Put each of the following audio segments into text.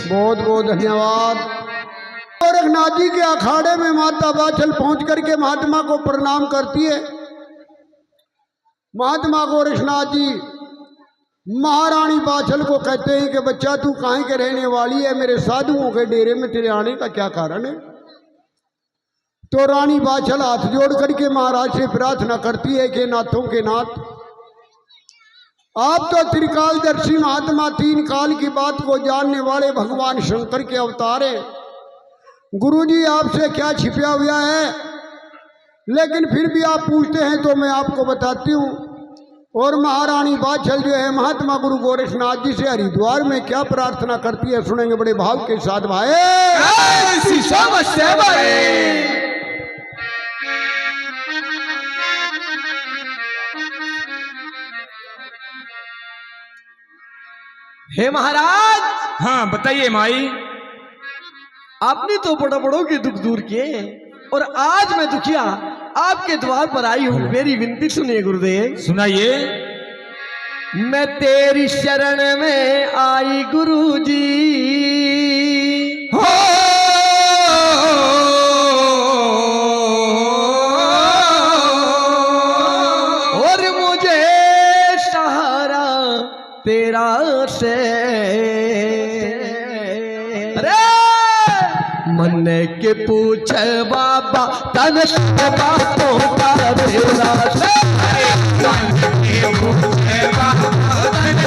बहुत बहुत धन्यवाद। गोरखनाथ जी के अखाड़े में माता बाछल पहुंच करके महात्मा को प्रणाम करती है। महात्मा गोरखनाथ जी महारानी बाछल को कहते हैं कि बच्चा तू कहाँ के रहने वाली है, मेरे साधुओं के डेरे में तेरे आने का क्या कारण है। तो रानी बाछल हाथ जोड़ करके महाराज से प्रार्थना करती है कि नाथों के नाथ, आप तो त्रिकालदर्शी महात्मा, तीन काल की बात को जानने वाले भगवान शंकर के अवतार हैं। गुरुजी आपसे क्या छिपा हुआ है, लेकिन फिर भी आप पूछते हैं तो मैं आपको बताती हूँ। और महारानी बाछल जो है महात्मा गुरु गोरखनाथ जी से हरिद्वार में क्या प्रार्थना करती है, सुनेंगे बड़े भाव के साथ। भाई हे महाराज। हाँ बताइए माई। आपने तो बड़ा बड़ों के दुख दूर किए और आज मैं दुखिया आपके द्वार पर आई हूं। मेरी विनती सुनिए गुरुदेव। सुनाइए। मैं तेरी शरण में आई गुरुजी, हो और मुझे सहारा तेरा से मन के पूछे बाबा तन बातों का तेरा से, मन के पूछे बाबा तन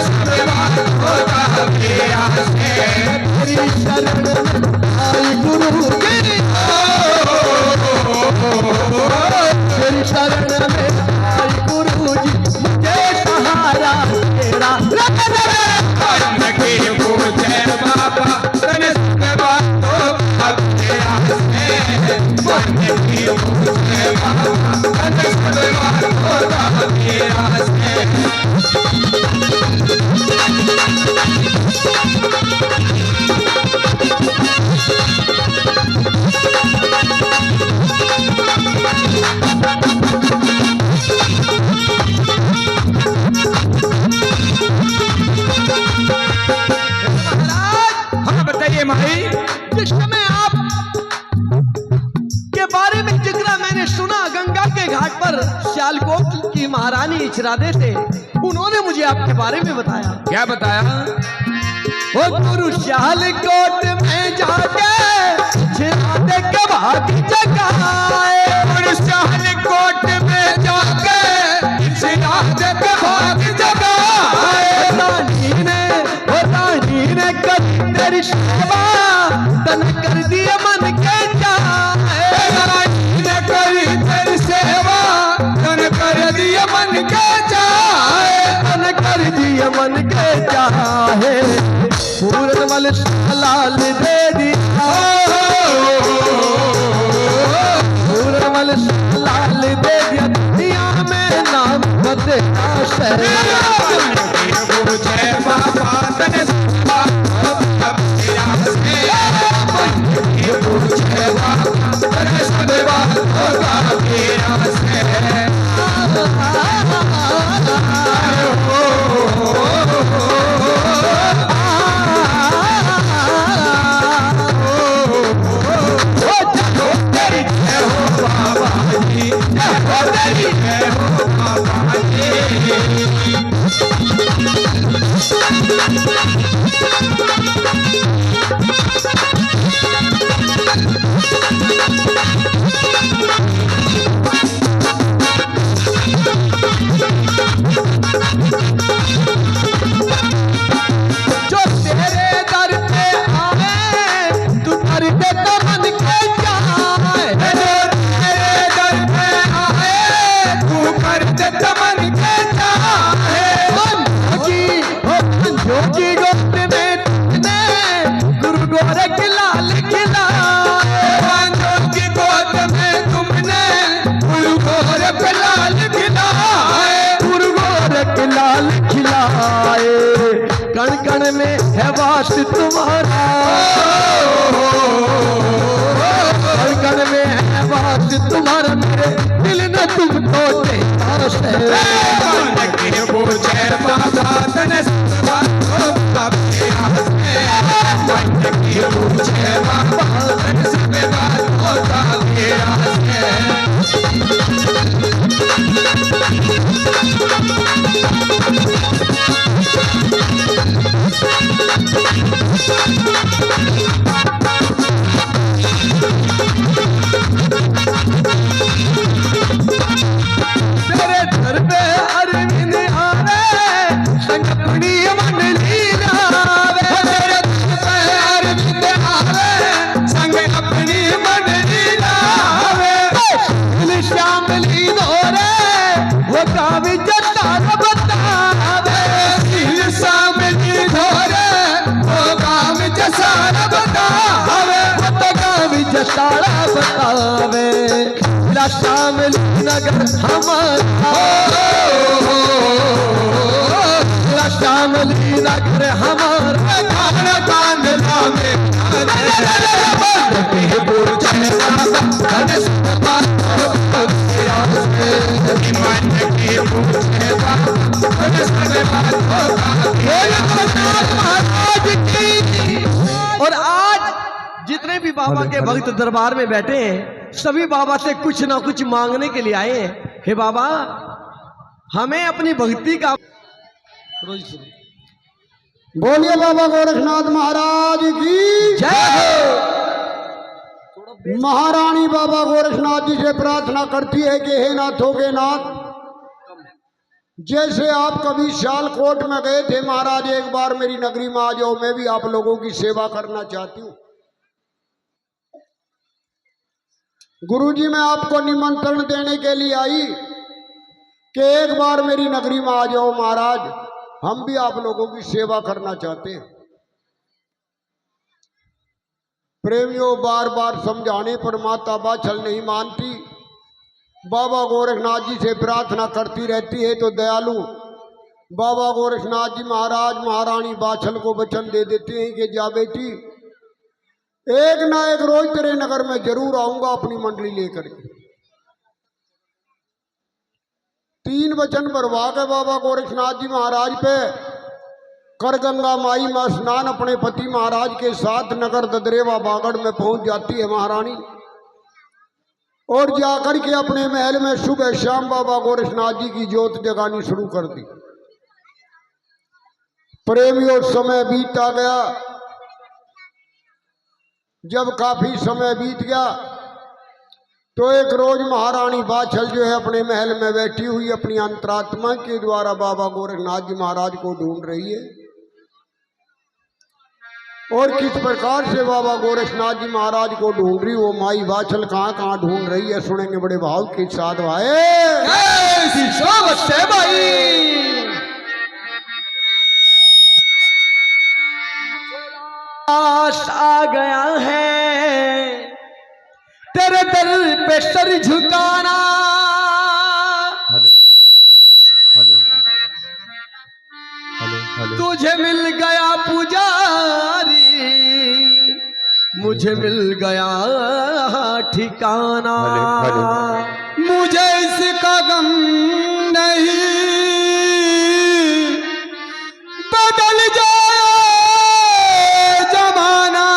बातों का तेरा से, तेरी शरण आई गुरु जी, तेरी शरण में आई गुरु जी, मुझे सहारा तेरा। मन के पूछे बाबा तन बातों का तेरा से, मन के पूछे बाबा तन बातों का तेरा से। हाँ बताइए माई। जिस समय आप के बारे में जिक्र मैंने सुना, गंगा के घाट पर सियालकोट की महारानी इचरादे थे, उन्होंने मुझे आपके बारे में बताया। क्या बताया? वो गुरु सियालकोट में जाके इचरादे के भाग जगाए, गुरु सियालकोट में जाके इचरादे के भाग जगाए, रानी ने कर तेरी सेवा तन कर दिए मन के चाहे, रानी ने करी तेरी सेवा तन कर दिए मन के चाहे, तन कर दिए मन के चाहे, पूरनमल लाल दे दिया, पूरनमल लाल दे दिया, दुनिया में नाम बदला से। पूछे बाबा तन कण कण में है वास तुम्हारा, कण कण में है वास तुम्हारा, मेरे दिल न तुमको पूछे बाबा तन मन की पूछे बाबा सब बात होता मेरा से तेरे दर पे अरविंद आवे संग अपनी मन लीलावे तेरे अरविंद आवे संग अपनी मन लीलावे श्याम लीन हो रे वो कावी जतार बतावे सामने धोरे वो काम जसार बतावे तो कावी जतारा बतावे मेरा श्याम नगर हमारा मेरा श्याम नगर हमारा खाना कांड लावे मन की पूछे और आज जितने भी बाबा के भक्त दरबार में बैठे हैं सभी बाबा से कुछ ना कुछ मांगने के लिए आए हैं। हे बाबा हमें अपनी भक्ति का बोलिए बाबा गोरखनाथ महाराज की जय हो। महारानी बाबा गोरखनाथ जी से प्रार्थना करती है कि हे नाथों के नाथ, जैसे आप कभी सियालकोट में गए थे महाराज, एक बार मेरी नगरी में आ जाओ, मैं भी आप लोगों की सेवा करना चाहती हूँ। गुरुजी मैं आपको निमंत्रण देने के लिए आई कि एक बार मेरी नगरी में आ जाओ महाराज, हम भी आप लोगों की सेवा करना चाहते हैं। प्रेमियों बार बार समझाने पर माता बाछल नहीं मानती, बाबा गोरखनाथ जी से प्रार्थना करती रहती है, तो दयालु बाबा गोरखनाथ जी महाराज महारानी बाछल को वचन दे देते हैं कि जा बेटी, एक ना एक रोज तेरे नगर में जरूर आऊंगा अपनी मंडली लेकर के। 3 वचन भरवा के बाबा गोरखनाथ जी महाराज पे कर गंगा माई में स्नान अपने पति महाराज के साथ नगर ददरेवा बागड़ में पहुंच जाती है महारानी, और जाकर के अपने महल में सुबह शाम बाबा गोरखनाथ जी की ज्योत जगानी शुरू कर दी। प्रेमियों समय बीता गया, जब काफी समय बीत गया तो एक रोज महारानी बाछल जो है अपने महल में बैठी हुई अपनी अंतरात्मा के द्वारा बाबा गोरखनाथ जी महाराज को ढूंढ रही है। और किस प्रकार से बाबा गोरखनाथ जी महाराज को ढूंढ रही, वो माई बाछल कहाँ कहाँ ढूंढ रही है, सुनेंगे बड़े भाव के साथ भाई। आ गया है तेरे दर पे सर झुकाना, तुझे मिल गया पुजारी, मुझे मिल गया ठिकाना, मुझे इसका गम नहीं, बदल जाए जमाना,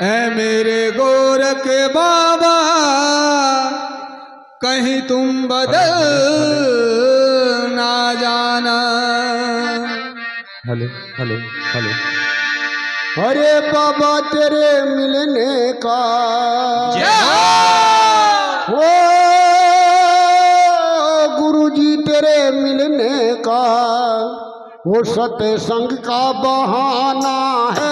ऐ मेरे गोरख बाबा कहीं तुम बदल ना जाना। Hello hello hello. अरे बाबा तेरे मिलने का ओ गुरुजी तेरे मिलने का वो सत्संग का बहाना है,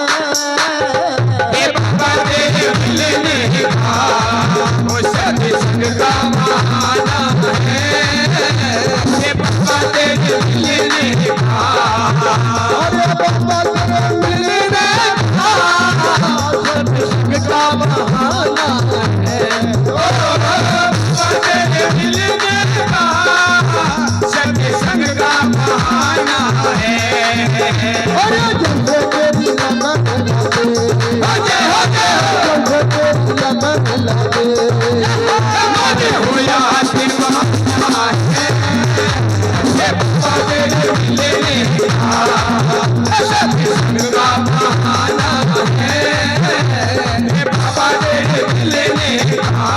बाबा तेरे मिलने का वो सत्संग का बहाना है, बाबा तेरे मिलने का, अरे बाबा तेरे मिलने का सत्संग का बहाना है, बाबा तेरे मिलने का सत्संग का बहाना है। अरे जैसे तेरी लगन लगे, जैसे तेरी लगन लगे, हो या दीवाना है, तेरे मिलने का सत्संग का बहाना है बाबा तेरे मिलने का।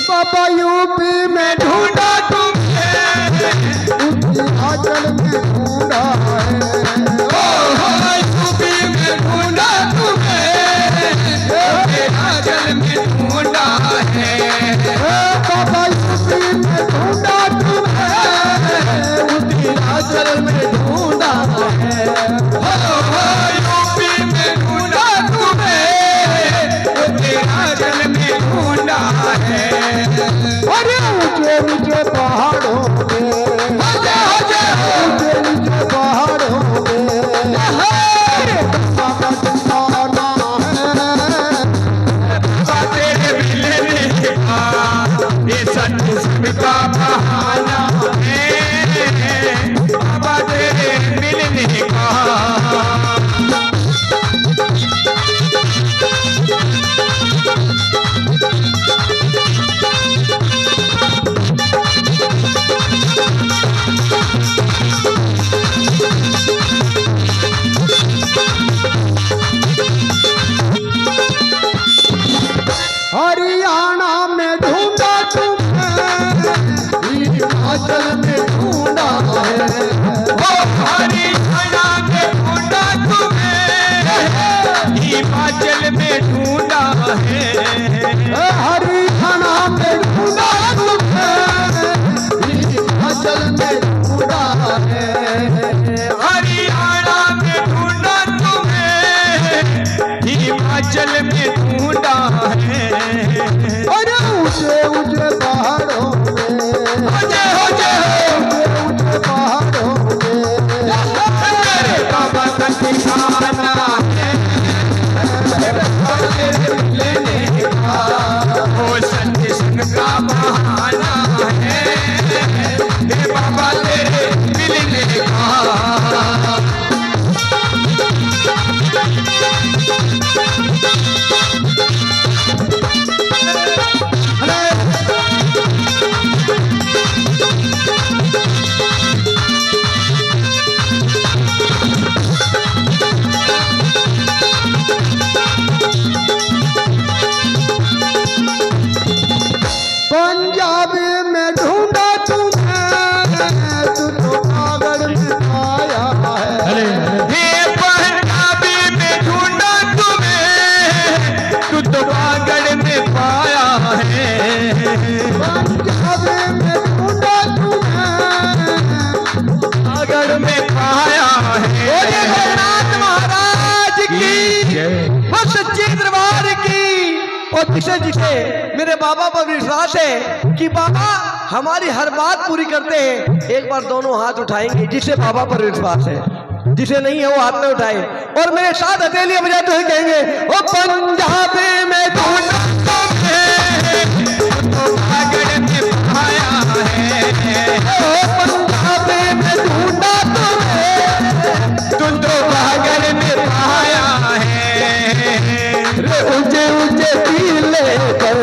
बाबा यूपी में ढूंढा तुमसे आंचल में ढूंढा है यूपी में ढूंढा तुम्हें आंचल में ढूंढा है बाबा यूपी में ढूंढा तुम्हें उसी आंचल में ढूंढा है यूपी में ढूंढा तुम्हें आंचल में ढूंढा है अरे ऊंचे नीचे पहाड़ों में ऊंचे नीचे पहाड़ों में बाबा ठिकाना है बाबा तेरे मिलने का ये सत्संग का बहाना है बाबा तेरे मिलने का। हरियाणा में ढूंढा तुम्हें हिमाचल में ढूंढा है हरियाणा में ढूंढा तुम्हें हिमाचल में ढूंढा है हरियाणा में ढूंढा तुम्हें हिमाचल में ढूंढा है हरियाणा में ढूंढा तुम्हें हिमाचल में ढूंढा है अरे ऊंचे ऊंचे पहाड़ों में ऊंचे ऊंचे पहाड़ों में तेरे बाबा का ठिकाना है बाबा तेरे मिलने का वो सत्संग का बहाना है हे बाबा तेरे मिलने का। पंजाबी में ढूंढा तुम्हें तू तो पागल में आया है हे पंजाबी में ढूंढा तुम्हें तू तो पागल में पाया है पंजाबी में ढूंढा तुम्हें पागल में पाया है जगन्नाथ महाराज की वो सच्चे दरबार की और जिसे जिसे मेरे बाबा पर विश्वास है कि बाबा हमारी हर बात पूरी करते हैं, एक बार दोनों हाथ उठाएंगे जिसे बाबा पर विश्वास है, जिसे नहीं है वो हाथ में उठाए और मेरे साथ हथेलियां बजाते हुए कहेंगे ओ पंजाबी में ढूंढा तो पागल में पाया है ओ पंजाबी में ढूंढा तू तो पागल में पाया है ऊंचे ऊंचे टीले पर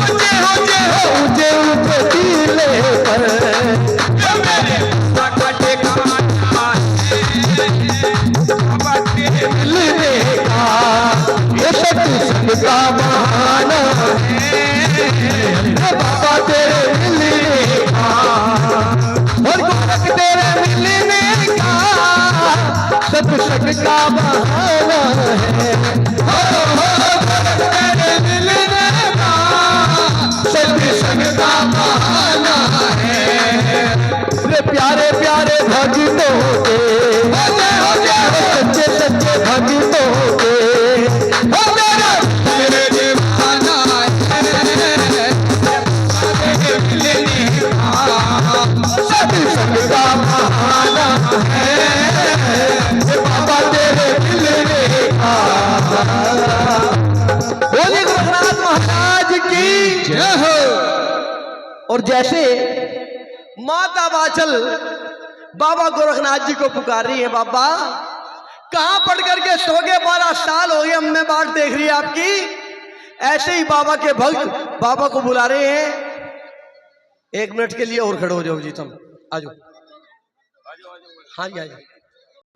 ऊंचे ऊंचे ऊंचे टीले पर मेरे बाबा का ठिकाना है बाबा तेरे मिलने का ये सत्संग का बहाना है बाबा तेरे मिलने का और गोरख तेरे मिलने का सत्संग का बहाना है तेरे मिलने का सत्संग का बहाना है रे प्यारे प्यारे भक्तों के सच्चे सच्चे भक्तों के तेरे दीवाना है तेरे मिलने का सत्संग का बहाना है बाबा तेरे मिलने बोलिए गोरखनाथ महाराज की जय हो। और जैसे माता बाचल बाबा गोरखनाथ जी को पुकार रही है, बाबा कहां पढ़ करके सो गए, 12 साल हो गए हमें बाट देख रही है आपकी। ऐसे ही बाबा के भक्त बाबा को बुला रहे हैं। 1 मिनट के लिए और खड़े हो जाओ जी, तुम आ जाओ। हाँ जी, आ जाओ।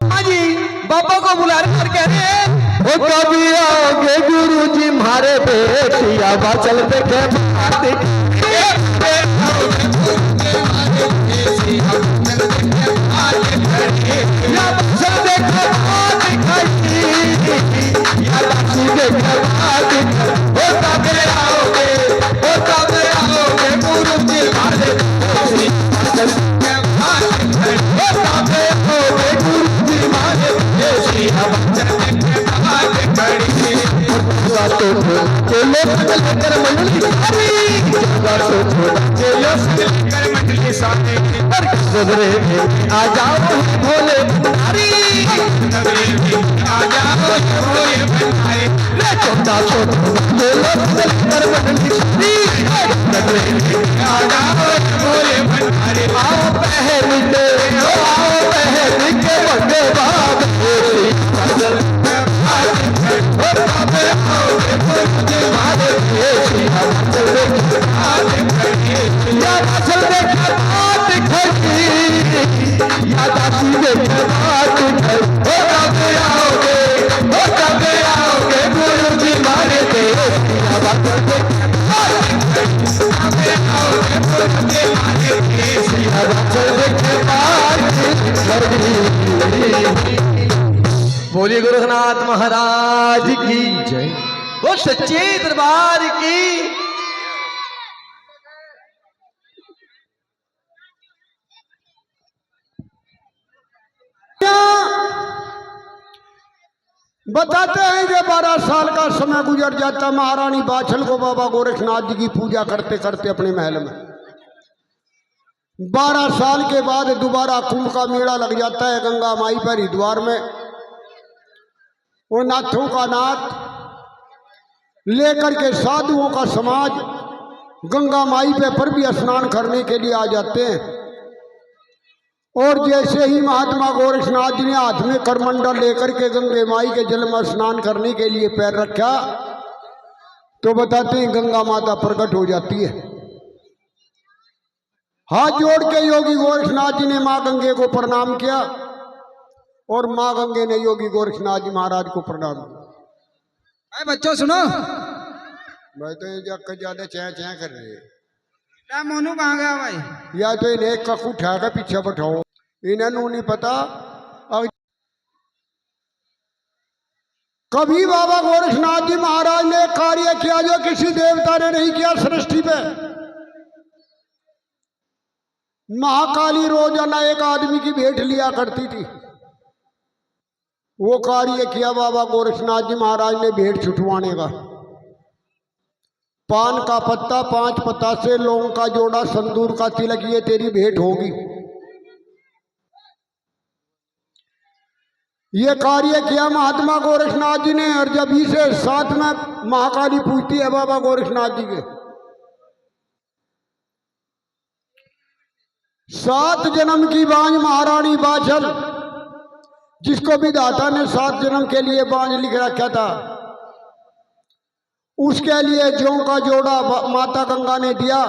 हाँ जी, बाबा को बुला रहे और कह रहे हैं, ओ कभी आओगे गुरु जी हमारे बेटिया बाचल देखे आ जाओ भोले भंडारी, आ जाओ भोले भंडारी, छोटा छोटा आ जाओ भोले भंडारी। आओ बहन के, आओ बहन के बड़े बाप बोलिए गोरखनाथ महाराज की जय। वो सच्चे दरबार की। बताते हैं कि 12 साल का समय गुजर जाता, महारानी बाछल को बाबा गोरखनाथ जी की पूजा करते करते अपने महल में। 12 साल के बाद दोबारा कुंभ का मेला लग जाता है गंगा माई पर हरिद्वार में। वो नाथों का नाथ लेकर के साधुओं का समाज गंगा माई पे पर भी स्नान करने के लिए आ जाते हैं। और जैसे ही महात्मा गोरखनाथ जी ने हाथ में करमंडल लेकर के गंगे माई के जल में स्नान करने के लिए पैर रखा, तो बताते हैं गंगा माता प्रकट हो जाती है। हाथ जोड़ के योगी गोरखनाथ जी ने माँ गंगे को प्रणाम किया और माँ गंगे ने योगी गोरखनाथ जी महाराज को प्रणाम किया। बच्चों सुनो, मैं तो ये ज्यादा चै चै कर रहे हैं। क्या मोनू कहाँ गया भाई? या तो इन्हें एक ककू उठा कर पीछे बैठाओ, इन्हें नहीं पता। कभी बाबा गोरखनाथ जी महाराज ने कार्य किया जो किसी देवता ने नहीं किया सृष्टि पे। महाकाली रोजाना एक आदमी की भेंट लिया करती थी। वो कार्य किया बाबा गोरखनाथ जी महाराज ने भेंट छुटवाने का। पान का पत्ता 5 पतासे, लौंग का जोड़ा, संदूर का तिलक, ये तेरी भेंट होगी। ये कार्य किया महात्मा गोरखनाथ जी ने। और जब इसे साथ में महाकाली पूछती है बाबा गोरखनाथ जी के, 7 जन्म की बांझ महारानी बाछल, जिसको विधाता ने 7 जन्म के लिए बांझ लिख रखा था, उसके लिए जौ का जोड़ा माता गंगा ने दिया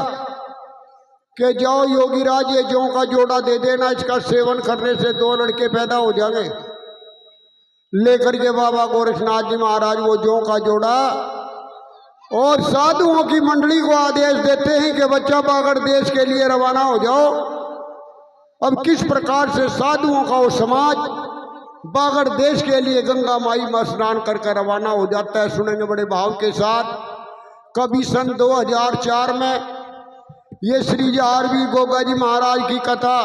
कि जाओ योगीराज ये जौ का जोड़ा दे देना, इसका सेवन करने से 2 लड़के पैदा हो जाएंगे। लेकर के बाबा गोरखनाथ जी महाराज वो जौ का जोड़ा और साधुओं की मंडली को आदेश देते हैं कि बच्चा बागड़ देश के लिए रवाना हो जाओ। अब किस प्रकार से साधुओं का वो समाज बागड़ देश के लिए गंगा माई में स्नान करके रवाना हो जाता है, सुनेंगे बड़े भाव के साथ। कभी सन 2004 में ये श्री आरवी गोगा जी महाराज की कथा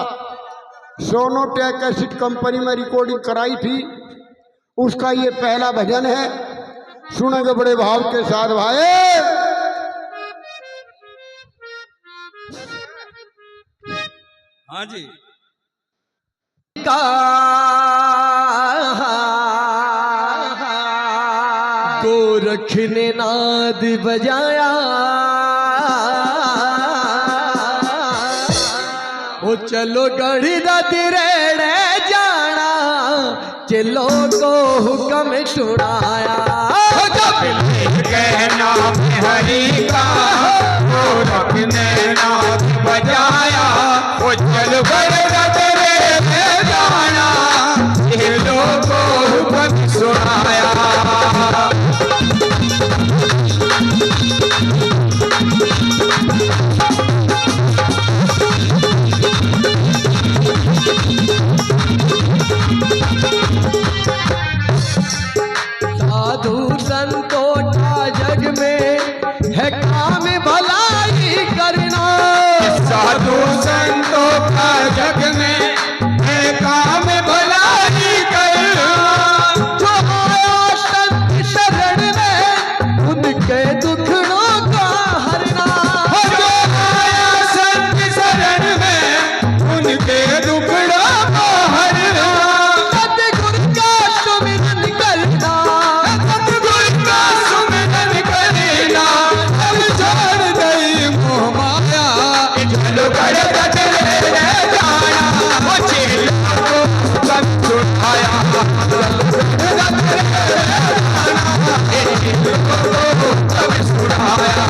सोनोटेक एसिड कंपनी में रिकॉर्डिंग कराई थी, उसका ये पहला भजन है, सुनेंगे बड़े भाव के साथ। भाई हाँ जी। गोरख ने नाद बजाया, ओ चलो गढ़ी दा तिरेड़े जाना, चलो को हुक्म सुनाया। कहना हरि का गोरख ने नाद बजाया, ओ चल तेरे में जाना, ये लोगों हुक्म सुनाया। साधु संतों का जग में है काम भलाई करना, साधु संतों का जग में है काम भलाई करना, जो आया संत शरण में उनके दुखड़ों का हरना, जो आया संत शरण में उनके दुखड़ों को हरना, सतगुरु का सुमिरन करना, सतगुरु का सुमिरन करना, अब छोड़ गई मोह माया, चलो कर तेरे जाना, वो चेला को सब छुड़ाया, चलो कर तेरे जाना, चेला को सब छुड़ाया।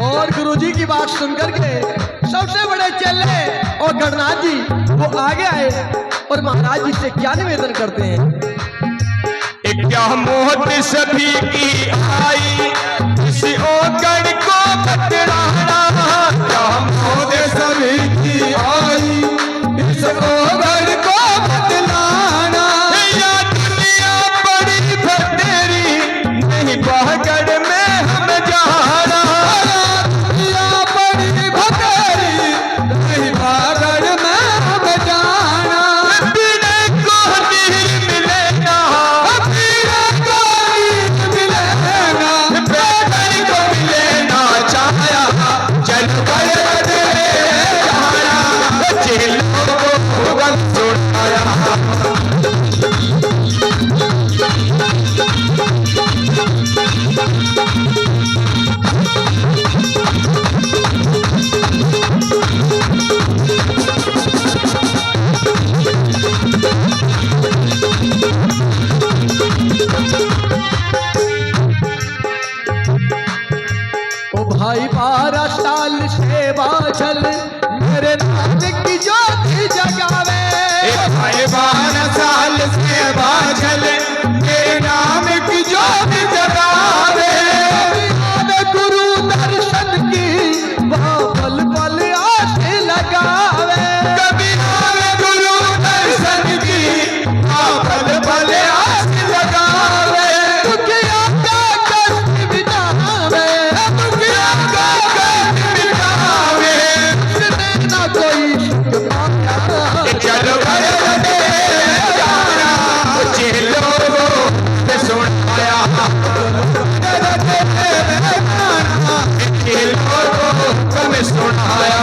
और गुरुजी की बात सुनकर के सबसे बड़े चेले और गणनाथ जी वो आगे आए और महाराज जी से क्या निवेदन करते हैं। क्या मोहत सभी की आई, किसी ओगण को बतलाना, क्या मोहत सभी की आई, इस ओगण को बतलाना, या दुनिया बड़ी भतेरी नहीं बागड़ में हम जाना, या बड़ी भतेरी नहीं बागड़ में हम जाना, बिना को नहीं मिलेगा, बिना को नहीं मिलेगा, बेदर को मिलेना चाहा, चल कर जाना, चेलों को गम छुड़ाया। ओ भाई 12 साल से बाझल मेरे नाम की ज्योति जगावे, भाई 12 साल से बाझल मेरे नाम की ज्योत जगावे, गुरु दर्शन की वह पल पल आस लगावे, कभी आवे गुरु दर्शन की पल पल आस लगावे, दुखिया का कष्ट मिटावे, दुखिया का कष्ट मिटावे, उसने न कोई सुख पाया, चलो कर जाना, चेलों को सुनाया, चेलों को कम सुनाया।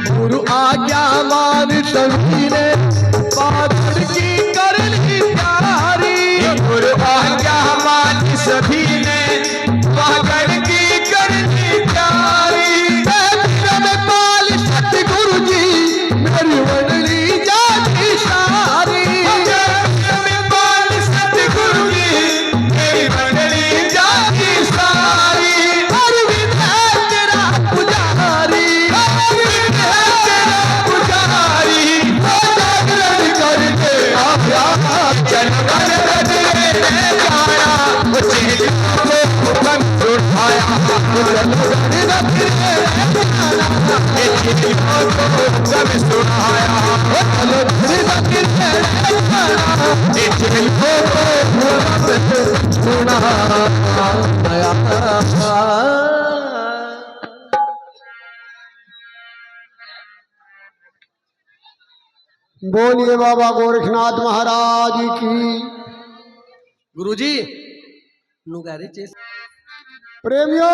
गुरु आज्ञा मान सभी ने बादल की कर ली प्यारी, गुरु आज्ञा मान सभी ने पागल की करनी प्यारी, में पाल सतगुरु जी मेरी वडली जाती सारी, में बाल सतगुरु जी मेरी मंडली जाती सारी, अरविंद है तेरा पुजारी, अरविंद है तेरा पुजारी, जागरण करके आया, चल कर तेरे जाना, चेलों को हुक्म उठाया, चलो कर तेरे जाना, कवियों को सब सुनाया, चलो धीरे धीरे झिलकों को सब सुनाया। बोलिए बाबा गोरखनाथ महाराज की। गुरुजी नुगारी चेस प्रेमियों,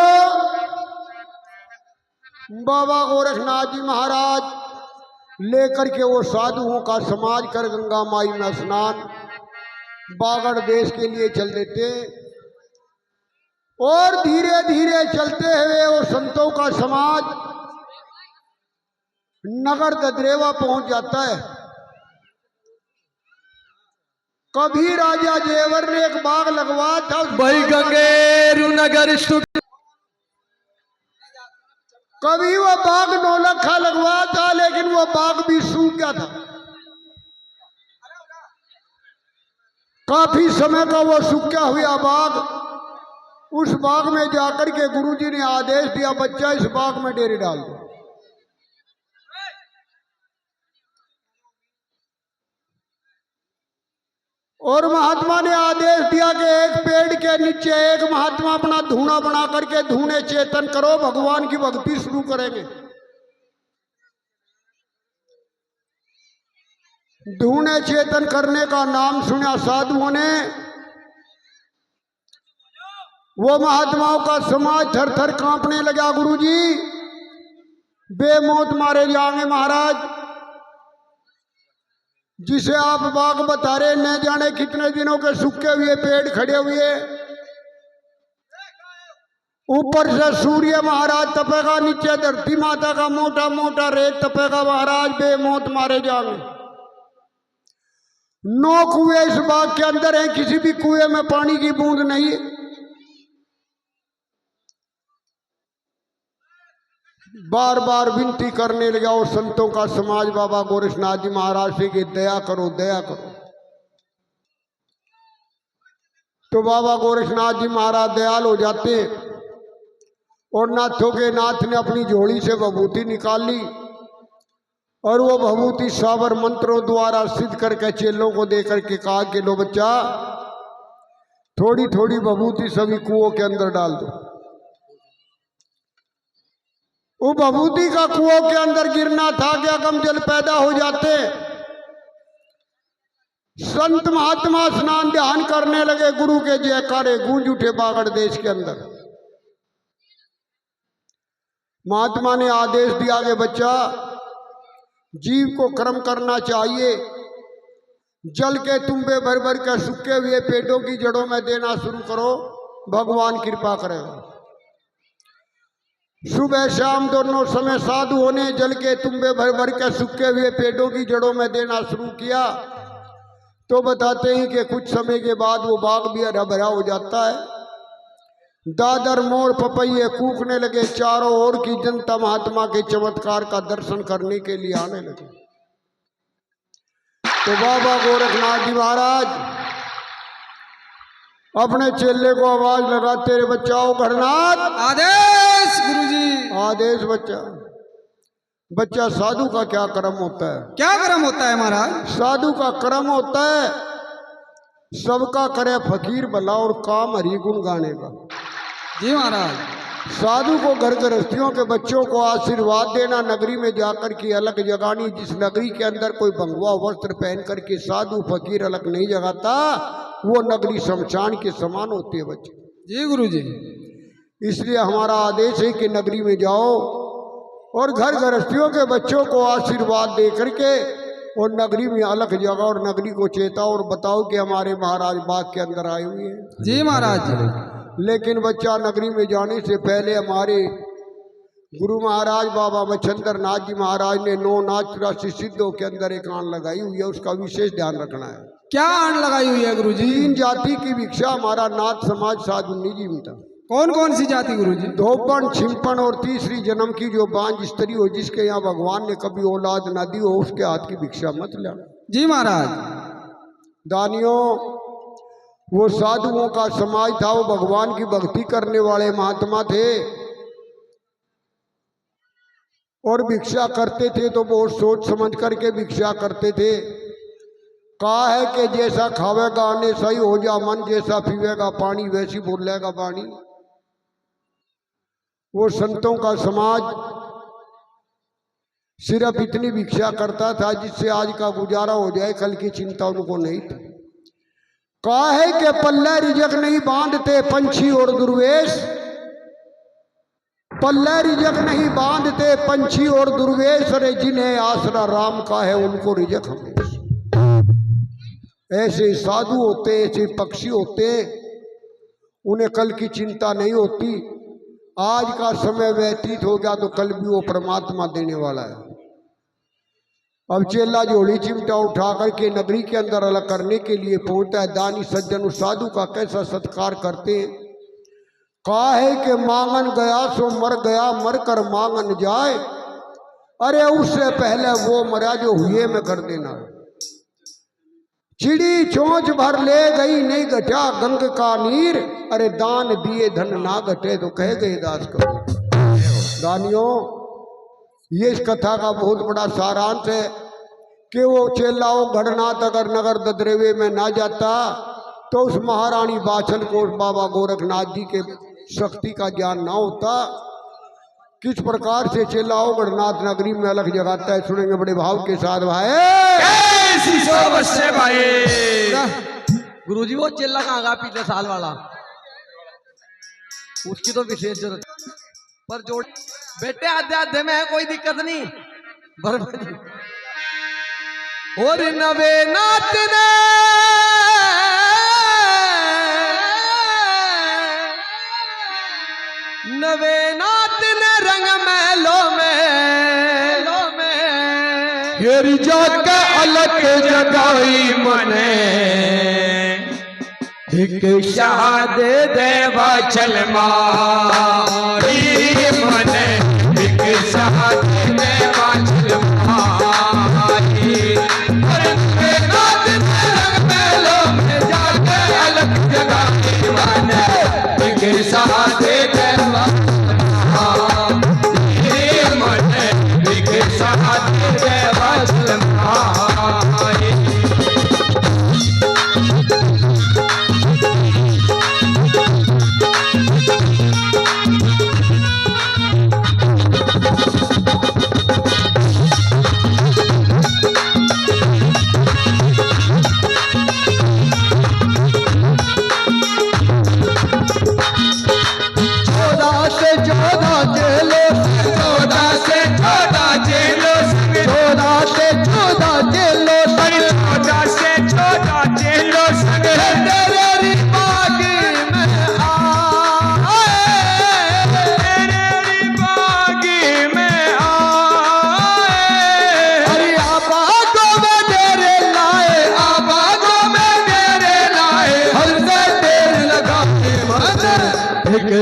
बाबा गोरखनाथ जी महाराज लेकर के वो साधुओं का समाज कर गंगा माई में स्नान बागड़ देश के लिए चल देते, और धीरे धीरे चलते हुए वो संतों का समाज नगर ददरेवा पहुंच जाता है। कभी राजा जेवर ने एक बाग लगवाया था, भाई गंगेरु नगर सुख, कभी वह बाग नौलखा लगवाया था, लेकिन वह बाग भी सूख गया था। काफी समय का वो सूखा हुआ बाग, उस बाग में जाकर के गुरुजी ने आदेश दिया, बच्चा इस बाग में डेरे डाल दो। और महात्मा ने आदेश दिया कि एक पेड़ के नीचे एक महात्मा अपना धूना बना करके धूने चेतन करो, भगवान की भक्ति शुरू करेंगे। धूने चेतन करने का नाम सुना साधुओं ने, वो महात्माओं का समाज थर थर कांपने लगा। गुरुजी बेमौत मारे जाएंगे महाराज, जिसे आप बाग बता रहे न जाने कितने दिनों के सूखे हुए पेड़ खड़े हुए, ऊपर से सूर्य महाराज तपेगा, नीचे धरती माता का मोटा मोटा रेत तपेगा महाराज, बेमौत मारे जाएंगे। 9 कुएं इस बाग के अंदर हैं, किसी भी कुएं में पानी की बूंद नहीं है। बार बार विनती करने लगा और संतों का समाज बाबा गोरखनाथ जी महाराज से कि दया करो दया करो। तो बाबा गोरखनाथ जी महाराज दयाल हो जाते, और नाथों के नाथ ने अपनी झोली से विभूति निकाल ली, और वो विभूति साबर मंत्रों द्वारा सिद्ध करके चेलों को दे करके कहा कि लो बच्चा, थोड़ी थोड़ी विभूति सभी कुओं के अंदर डाल दो। वो विभूति का कुओं के अंदर गिरना था कि अगम जल पैदा हो जाते। संत महात्मा स्नान ध्यान करने लगे, गुरु के जयकारे गूंज उठे बागड़ देश के अंदर। महात्मा ने आदेश दिया कि बच्चा, जीव को कर्म करना चाहिए, जल के तुम्बे भर भर कर सूखे हुए पेड़ों की जड़ों में देना शुरू करो, भगवान कृपा करेगा। सुबह शाम दोनों समय साधुओं ने जल के तुम्बे भर भर के सूखे हुए पेड़ों की जड़ों में देना शुरू किया। तो बताते हैं कि कुछ समय के बाद वो बाग भी हरा भरा हो जाता है। दादर मोर पपैये कूकने लगे, चारों ओर की जनता महात्मा के चमत्कार का दर्शन करने के लिए आने लगे। तो बाबा गोरखनाथ जी महाराज अपने चेले को आवाज लगाते रहे, बच्चाओ घरनाथ आदेश गुरुजी। आदेश। बच्चा बच्चा साधु का क्या कर्म होता है? क्या कर्म होता है महाराज? साधु का कर्म होता है सबका करे फकीर भला और काम हरि गुण गाने का। जी महाराज। साधु को घर गृहस्थियों के बच्चों को आशीर्वाद देना, नगरी में जाकर के अलग जगानी। जिस नगरी के अंदर कोई भंगवा वस्त्र पहन करके साधु फकीर अलग नहीं जगाता, वो नगरी शमशान के समान होती है बच्चे। जी गुरुजी। इसलिए हमारा आदेश है कि नगरी में जाओ और घर गृहस्थियों के बच्चों को आशीर्वाद दे करके और नगरी में अलग जगह और नगरी को चेताओ और बताओ कि हमारे महाराज बाग के अंदर आए हुए हैं। जी महाराज। लेकिन बच्चा नगरी में जाने से पहले हमारे गुरु महाराज बाबा मच्छंदर नाथ जी महाराज ने 9 नाथ 84 सिद्धों के अंदर एक आन लगाई हुई है, उसका विशेष ध्यान रखना है। क्या आन लगाई हुई है गुरुजी? 3 जाति की भिक्षा हमारा नाथ समाज साधु निजी में था। कौन कौन सी जाति गुरुजी? धोबन, छिंपन और तीसरी जन्म की जो बांझ स्त्री हो, जिसके यहाँ भगवान ने कभी औलाद न दी हो, उसके हाथ की भिक्षा मत लेना। जी महाराज। दानियों, वो साधुओं का समाज था, वो भगवान की भक्ति करने वाले महात्मा थे और भिक्षा करते थे तो बहुत सोच समझ करके भिक्षा करते थे। कहा है कि जैसा खावेगा अन्न सही हो जा मन, जैसा पीवेगा पानी वैसी बोलेगा पानी। वो संतों का समाज सिर्फ इतनी भिक्षा करता था जिससे आज का गुजारा हो जाए, कल की चिंता उनको नहीं थी। कहा है कि पल्ले रिजक नहीं बांधते पंछी और दुर्वेश, पल्ले रिजक नहीं बांधते पंछी और दुर्वेश, अरे जिन्हें आसरा राम का है उनको रिजक हमेशा। ऐसे साधु होते, ऐसे पक्षी होते, उन्हें कल की चिंता नहीं होती। आज का समय व्यतीत हो गया तो कल भी वो परमात्मा देने वाला है। अब चेला झोली चिमटा उठा करके नगरी के अंदर अलग करने के लिए पहुंचता है। दानी सज्जन उस साधु का कैसा सत्कार करते हैं। कहा है कि मांगन गया सो मर गया, मर कर मांगन जाए, अरे उससे पहले वो मरा जो हुए में कर देना। चिड़ी चोंच भर ले गई नहीं घटा गंग का नीर, अरे दान दिए धन ना घटे तो कह गए दास कबीर। दानियों, ये इस कथा का बहुत बड़ा सारांश है कि वो चेलाओ गढ़नाथ अगर नगर ददरेवे में ना जाता तो उस महारानी बाछल को बाबा गोरखनाथ जी के शक्ति का ज्ञान ना होता। किस प्रकार से चेलाओ गढ़नाथ नगरी में अलग जगाता है, सुनेंगे बड़े भाव के साथ। भाई गुरुजी वो चेला कहाँ गा पिछले साल वाला, उसकी तो विशेष जरूरत पर जोड़ बेटे आधे आधे में है, कोई दिक्कत नहीं। बराबर और नवे नाथ ने रंग महलों में हेरी जाके अलग जगाई मने, एक शाह दे देवा चल मारी मने, एक शाह दे देवा चल मारी। रंग महलों में जाके अलग जगाई मने, एक शाह दे देवा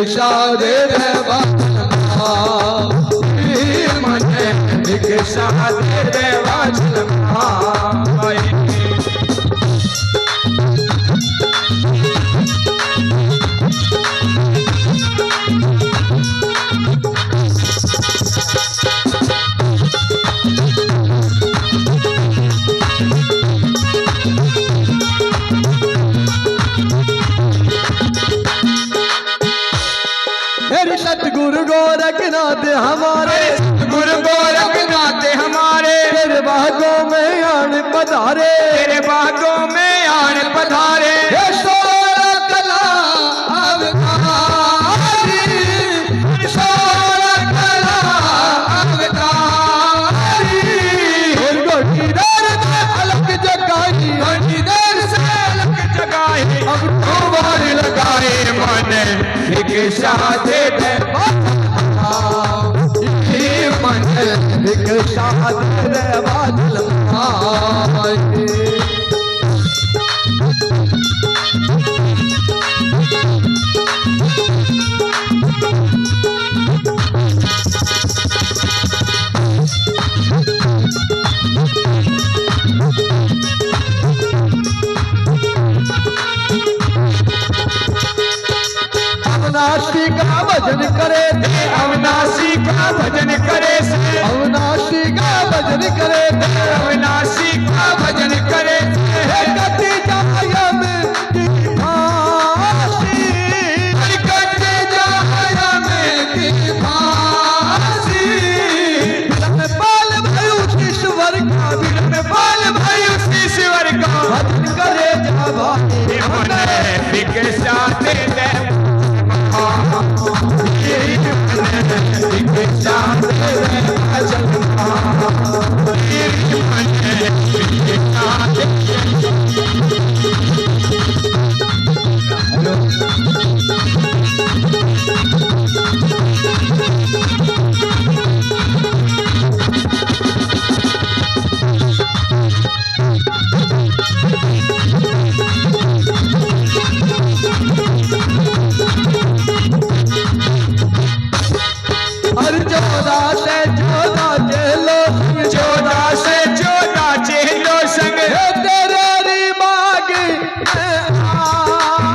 शादे देवा मने, एक शादे देवा सतगुरु गोरखनाथ हमारे, गुरु गोरखनाथ हमारे, तेरे बागों में आन पधारे, तेरे बागों में आन पधारे। सोरा कला अवतारी, सोरा कला अवतारी, गोटी देर से अलग जगाई, घड़ी देर से अलग जगाई, अब तो बार लगाए मने, एक शादे देवा मने, एक शादे देवा अविनाशी का भजन करे, अविनाशी का भजन करे। थे, अविनाशी का भजन करे थे, अविनाशी का भजन करे थे, कति जायम की फांसी, कट जाया में की फांसी, मिलन बाल भयो ईश्वर का, मिलन बाल भाई उसी ईश्वर का, भजन करे जा भाई मन भिक्षा दे दे, भिक्षा दे दे भजन मन भिक्षा दे। हर जोदा से जोदा चलो, जोड़ा से जोड़ा चेलो संग, तेरे रिबाग में आए,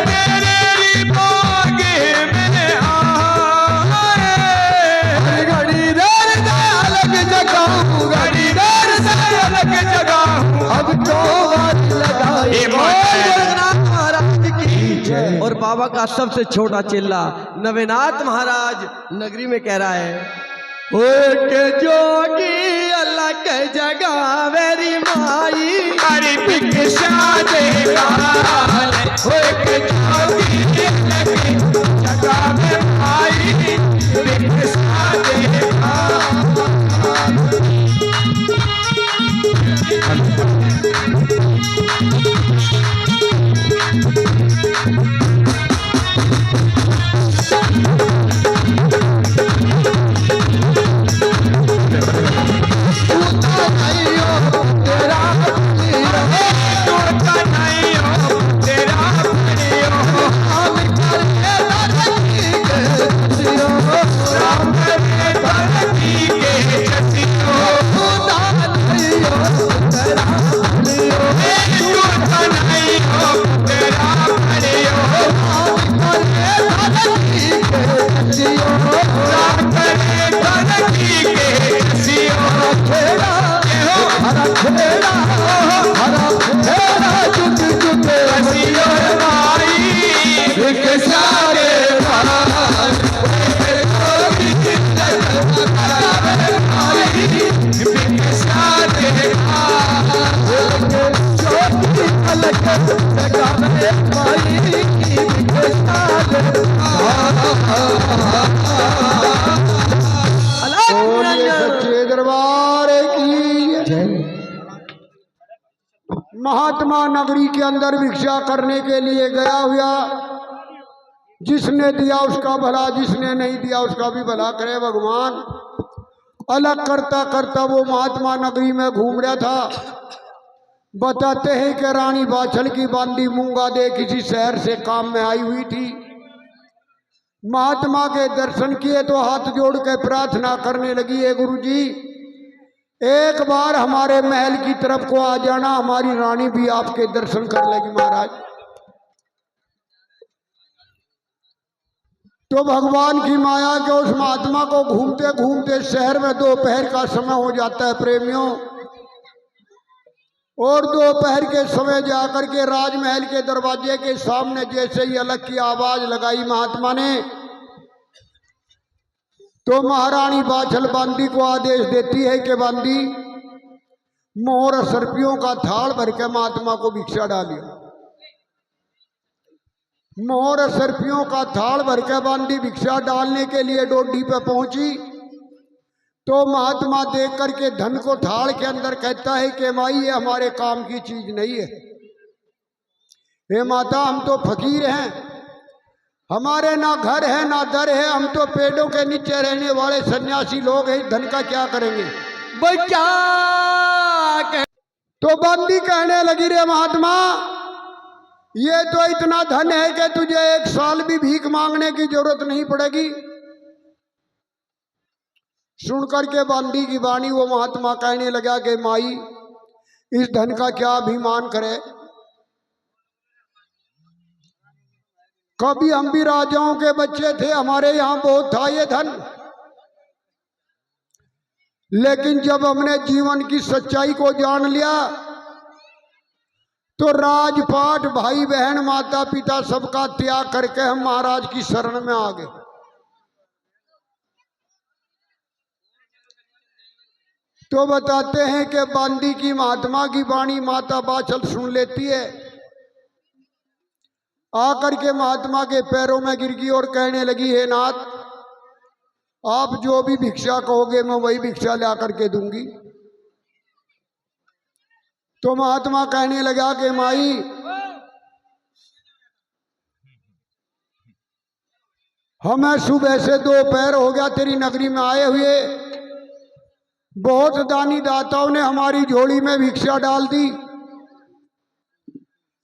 तेरे बाग में आए, घड़ी देर से अलग जगाऊं, घड़ी देर से अलग जगह अब तो बात लगाई ये बात बोल है। जगन्नाथ महाराज की जय। और बाबा का सबसे छोटा चिल्ला नवेनाथ महाराज नगरी में कह रहा है, ओ के जोगी अल्लाह के जगह मेरी माई, हरि भिक्षा दे गाल, एक जोगी लगी जगह में आई, भिक्षा दे गाल। तेरा टूटा नहीं हो तेरा प्रिय हो, हम करके धरती के सियो, राम करे धरती के जसियो, खुदा नहीं हो तेरा लियो, टूटा नहीं हो तेरा प्रिय हो, हम करके धरती के सियो, राम करे धरती के जसियो, खेड़ा हरा खेड़ा हरा खेड़ा चुट चुट जसियो भाई भिक्षा दे गाल, भिक्षा दे गाल। ज्योति अलग जगह में माई की विशाल बोलिए सच्चे दरबार की जय। महात्मा नगरी के अंदर भिक्षा करने के लिए गया हुआ, जिसने दिया उसका भला, जिसने नहीं दिया उसका भी भला करे भगवान। अलग करता करता वो महात्मा नगरी में घूम रहा था। बताते हैं कि रानी बाछल की बांदी मूंगा दे किसी शहर से काम में आई हुई थी। महात्मा के दर्शन किए तो हाथ जोड़ के प्रार्थना करने लगी, है गुरुजी एक बार हमारे महल की तरफ को आ जाना, हमारी रानी भी आपके दर्शन कर लेगी महाराज। तो भगवान की माया के उस महात्मा को घूमते घूमते शहर में दोपहर का समय हो जाता है प्रेमियों। और दोपहर के समय जाकर के राजमहल के दरवाजे के सामने जैसे ही अलग की आवाज लगाई महात्मा ने, तो महारानी बाछल बांदी को आदेश देती है कि बांदी मोहर सर्पियों का थाल भर के महात्मा को भिक्षा डालियो। मोहर सर्पियों का थाल भर के बांदी भिक्षा डालने के लिए डोडी पे पहुंची, तो महात्मा देख करके धन को थाल के अंदर कहता है कि माई ये हमारे काम की चीज नहीं है। हे माता हम तो फकीर हैं, हमारे ना घर है ना दर है, हम तो पेड़ों के नीचे रहने वाले सन्यासी लोग हैं, धन का क्या करेंगे। बच्चा तो बंदी कहने लगी रे महात्मा ये तो इतना धन है कि तुझे एक साल भी भीख मांगने की जरूरत नहीं पड़ेगी। सुन करके बांदी की वाणी वो महात्मा कहने लगा कि माई इस धन का क्या अभिमान करे, कभी हम भी राजाओं के बच्चे थे, हमारे यहाँ बहुत था ये धन, लेकिन जब हमने जीवन की सच्चाई को जान लिया तो राजपाट, भाई बहन, माता पिता सबका त्याग करके हम महाराज की शरण में आ गए। तो बताते हैं कि बांदी की महात्मा की वाणी माता बाछल सुन लेती है, आकर के महात्मा के पैरों में गिर गई और कहने लगी, हे नाथ, आप जो भी भिक्षा कहोगे मैं वही भिक्षा ला करके दूंगी। तो महात्मा कहने लगा कि माई, हमें सुबह से दोपहर हो गया तेरी नगरी में आए हुए, बहुत दानी दाताओं ने हमारी झोली में भिक्षा डाल दी,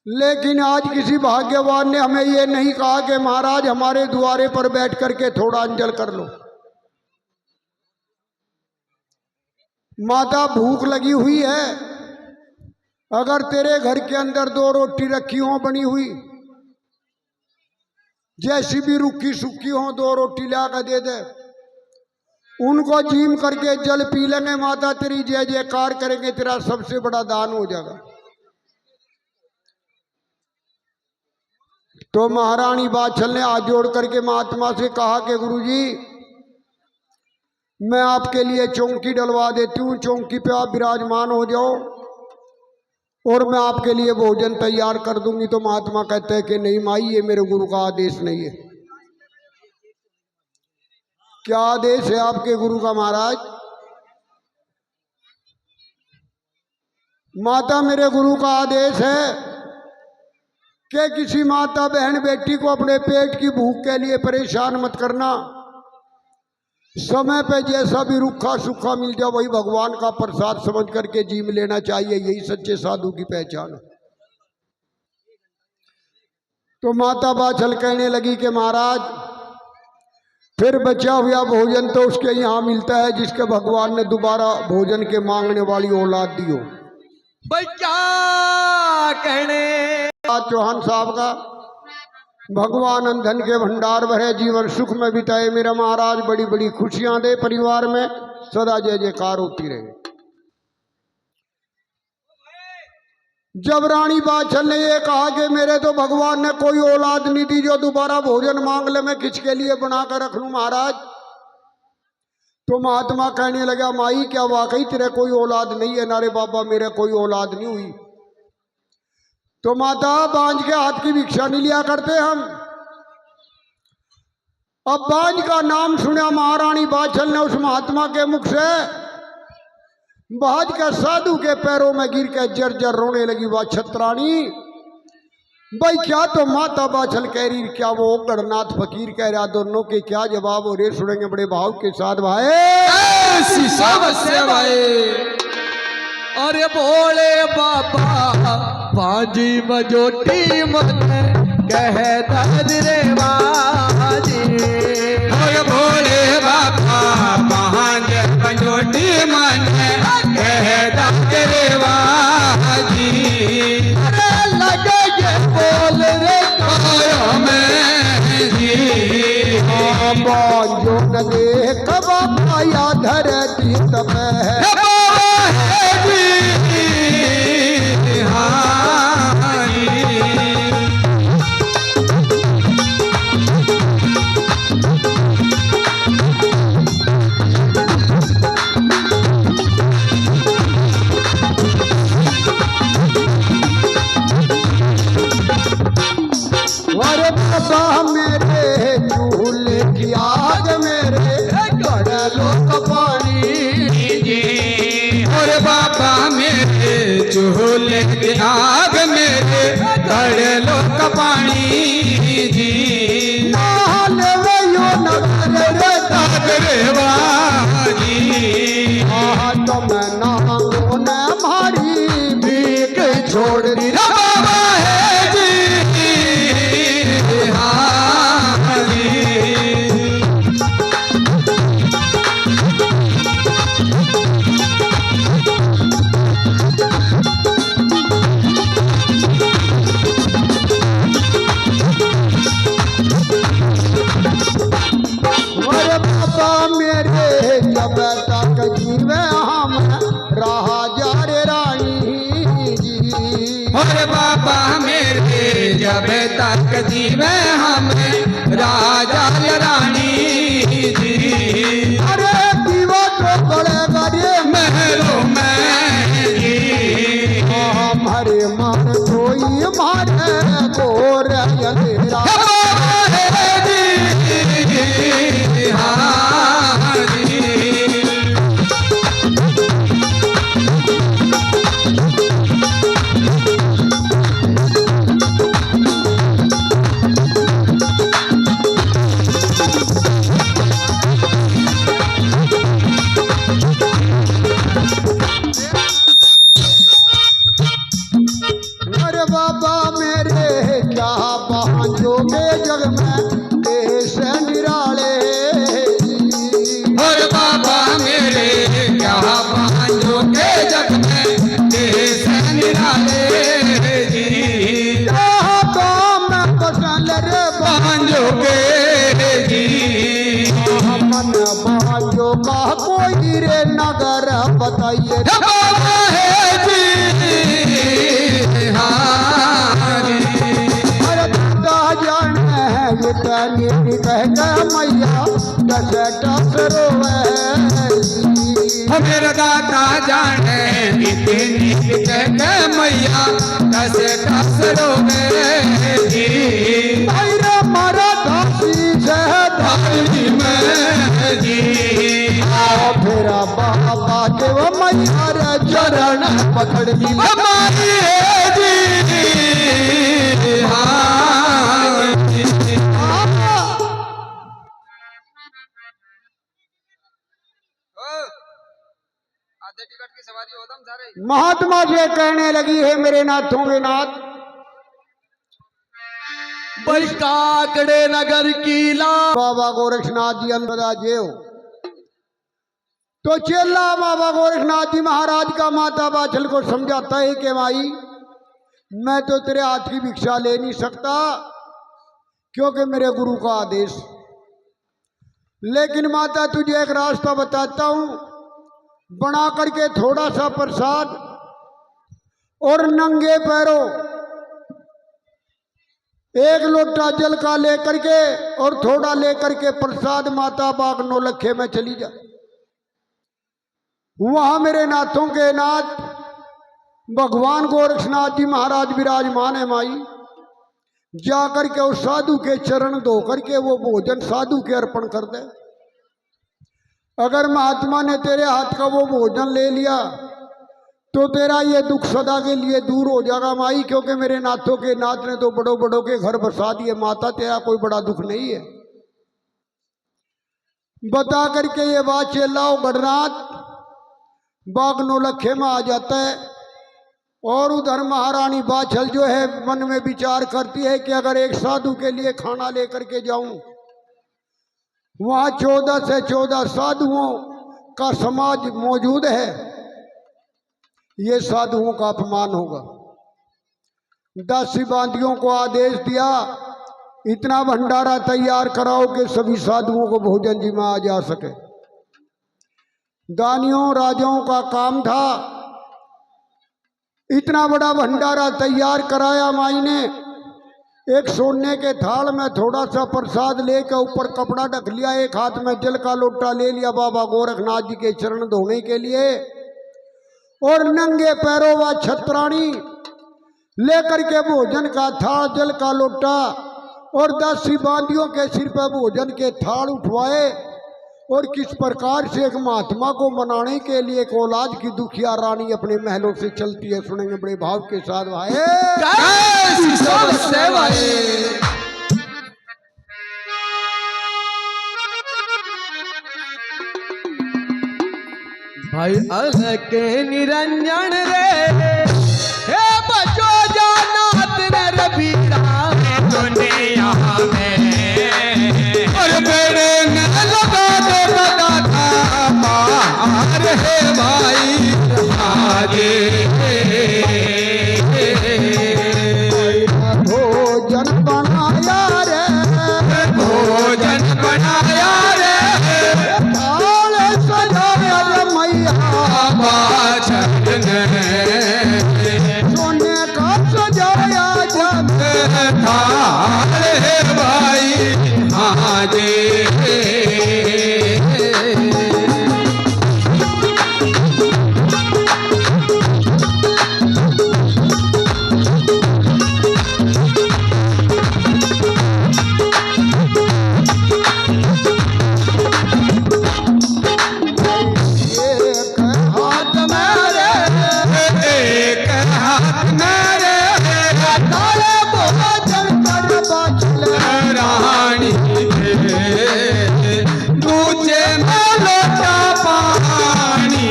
लेकिन आज किसी भाग्यवान ने हमें ये नहीं कहा कि महाराज हमारे द्वारे पर बैठ करके थोड़ा अंजल कर लो। माता भूख लगी हुई है, अगर तेरे घर के अंदर 2 रोटी रखी हो बनी हुई, जैसी भी रुखी सुखी हो 2 रोटी ला कर दे दे, उनको जीम करके जल पी लेंगे, माता तेरी जय जयकार करेंगे, तेरा सबसे बड़ा दान हो जाएगा। तो महारानी बाछल ने हाथ जोड़ करके महात्मा से कहा कि गुरुजी, मैं आपके लिए चौकी डलवा देती हूँ, चौकी पे आप विराजमान हो जाओ और मैं आपके लिए भोजन तैयार कर दूंगी। तो महात्मा कहते हैं कि नहीं माई, ये मेरे गुरु का आदेश नहीं है। क्या आदेश है आपके गुरु का महाराज? माता, मेरे गुरु का आदेश है कि किसी माता बहन बेटी को अपने पेट की भूख के लिए परेशान मत करना। समय पे जैसा भी रूखा सूखा मिल जाए वही भगवान का प्रसाद समझ करके जीव लेना चाहिए, यही सच्चे साधु की पहचान है। तो माता बाछल कहने लगी कि महाराज, फिर बचा हुआ भोजन तो उसके यहाँ मिलता है जिसके भगवान ने दोबारा भोजन के मांगने वाली औलाद दी हो। भाई क्या कहने चौहान साहब का भगवान धन के भंडार भरे, जीवन सुख में बिताए मेरा महाराज, बड़ी बड़ी खुशियां दे, परिवार में सदा जय जयकार होती रहे। जब रानी बाछल ने ये कहा कि मेरे तो भगवान ने कोई औलाद नहीं दी जो दोबारा भोजन मांग ले, मैं किसके लिए बना कर रख लूं महाराज? तो महात्मा कहने लगा, माई क्या वाकई तेरे कोई औलाद नहीं है? नारे बाबा, मेरे कोई औलाद नहीं हुई। तो माता, बांझ के हाथ की भिक्षा नहीं लिया करते हम। अब बांझ का नाम सुना महारानी बाछल ने उस महात्मा के मुख से, बाज के साधु के पैरों में गिर के जर्जर रोने लगी। वह छत्राणी, भाई क्या तो माता बाछल कह रही, क्या वो गणनाथ फकीर कह रहा, दोनों के क्या जवाब हो रहे सुनेंगे बड़े भाव के साथ। भाई अरे भोले बाबा बाजी बजोटी मन कह दर्द रे बाजी, अरे भोले बाबा बाज बजोटी मन कह दर्द रे बाजी, अरे लगे ये बोल रे कायो में जी, बांझो न देख बाबा या धरती तब मेरे चूल्हे की आग, मेरे गड़लों का पानी, दी में हमें राजा रानी जी। अरे दीवा तो पड़ेगा रे महलों में जी। हमारे मन कोई मारे गोर अंधेरा अरे बाबा मेरे क्या बहानों के जग में देश निराले और बाबा मेरे क्या बांझों के जग में देश निराले जी। काम पसंद रे बांझों के जी। मन बाजो का कोई रे नगर बताइए बाबा है जी। हाँ जी। अरे दादा जाने है ये तनी कह मैया दस रोवे मेरा दाता जाने इतनी कह मैया दस रोवे जी। मेरा मारा दासी से धारी में जी। फिर बाबा के वो मैया रे चरण पकड़ ली हमारी है जी। हाँ जी। आधे टिकट की सवारी होता हम सारे। महात्मा जी कहने लगी है मेरे नाथों के नाथ भाई काकड़े नगर की ला बाबा गोरखनाथ जी अंदर जेव तो चेला बाबा गोरखनाथ जी महाराज का माता बाछल को समझाता है कि भाई मैं तो तेरे हाथ की भिक्षा ले नहीं सकता क्योंकि मेरे गुरु का आदेश, लेकिन माता तुझे एक रास्ता बताता हूं, बना करके थोड़ा सा प्रसाद और नंगे पैरों एक लोटा जल का लेकर के और थोड़ा लेकर के प्रसाद माता बाग नौलखे में चली जा। वहां मेरे नाथों के नाथ भगवान गोरखनाथ जी महाराज विराजमान है माई। जाकर के उस साधु के चरण धो करके वो भोजन साधु के अर्पण कर दे। अगर महात्मा ने तेरे हाथ का वो भोजन ले लिया तो तेरा ये दुख सदा के लिए दूर हो जाएगा माई, क्योंकि मेरे नाथों के नाथ ने तो बड़ों बड़ों के घर बसा दिए माता, तेरा कोई बड़ा दुख नहीं है। बता करके ये बात चेलाओ गणनाथ बाग नौलखे में आ जाता है और उधर महारानी बाछल जो है मन में विचार करती है कि अगर एक साधु के लिए खाना लेकर के जाऊं, वहां 14 से 14 साधुओं का समाज मौजूद है, ये साधुओं का अपमान होगा। 10 सिपाहियों को आदेश दिया इतना भंडारा तैयार कराओ कि सभी साधुओं को भोजन जी में आ जा सके। दानियों राजाओं का काम था, इतना बड़ा भंडारा तैयार कराया माई ने। एक सोने के थाल में थोड़ा सा प्रसाद लेकर ऊपर कपड़ा ढक लिया, एक हाथ में जल का लोटा ले लिया बाबा गोरखनाथ जी के चरण धोने के लिए, और नंगे पैरों व छत्राणी लेकर के भोजन का थाल जल का लोटा और 10 सिपाहियों के सिर पर भोजन के थाल उठवाए। और किस प्रकार से एक महात्मा को मनाने के लिए एक औलाद की दुखिया रानी अपने महलों से चलती है, सुनेंगे बड़े भाव के साथ। भाई अलग निरंजन रे हे बचो जानात ने रबीरा दुनिया में और मेरे न लगा दे लगा था मार है भाई आगे भोजन बनाया रे, भोजन बनाया रे थाल सजाया रे मैया बाछल ने एक हाथ मेरे एक हाथ मेरे तारे भोजन कर बाछल रानी थे, दूजे में लोटा पानी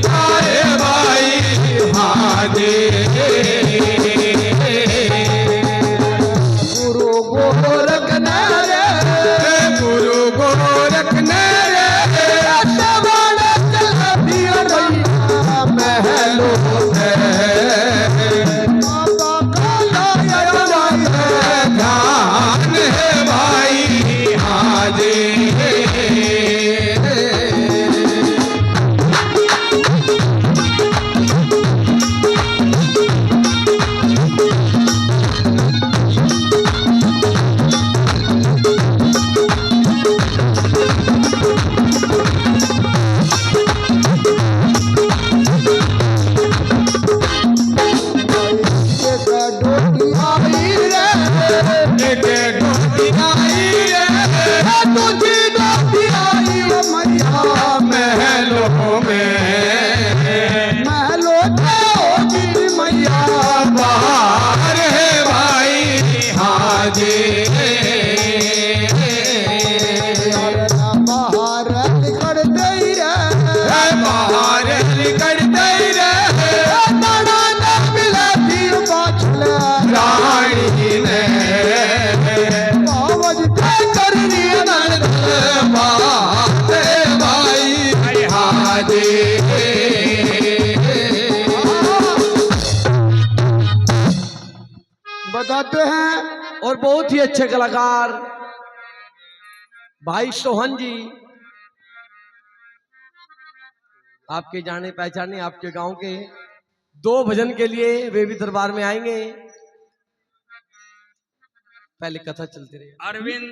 खाए भाई हादे। गुरु गोरख नरे गुरु गोरख ने सवाल चल दिया रैया महलों बाबा का लाया ध्यान है भाई हाजे। एक डोटी आई रे एक डोली आई रे तुझी डोटी आई रे मैया महलों में महलों में होगी मैया बाहर है भाई हाजे। बाहर निकल दे रे बाहर निकल दे रे दाना न मिला तीर बाछल रानी ने बावज ते कर दिया बात भाई हाजे। बताते हैं और बहुत ही अच्छे कलाकार भाई सोहन जी, आपके जाने पहचाने आपके गांव के 2 भजन के लिए वे भी दरबार में आएंगे। पहले कथा चलती रही। अरविंद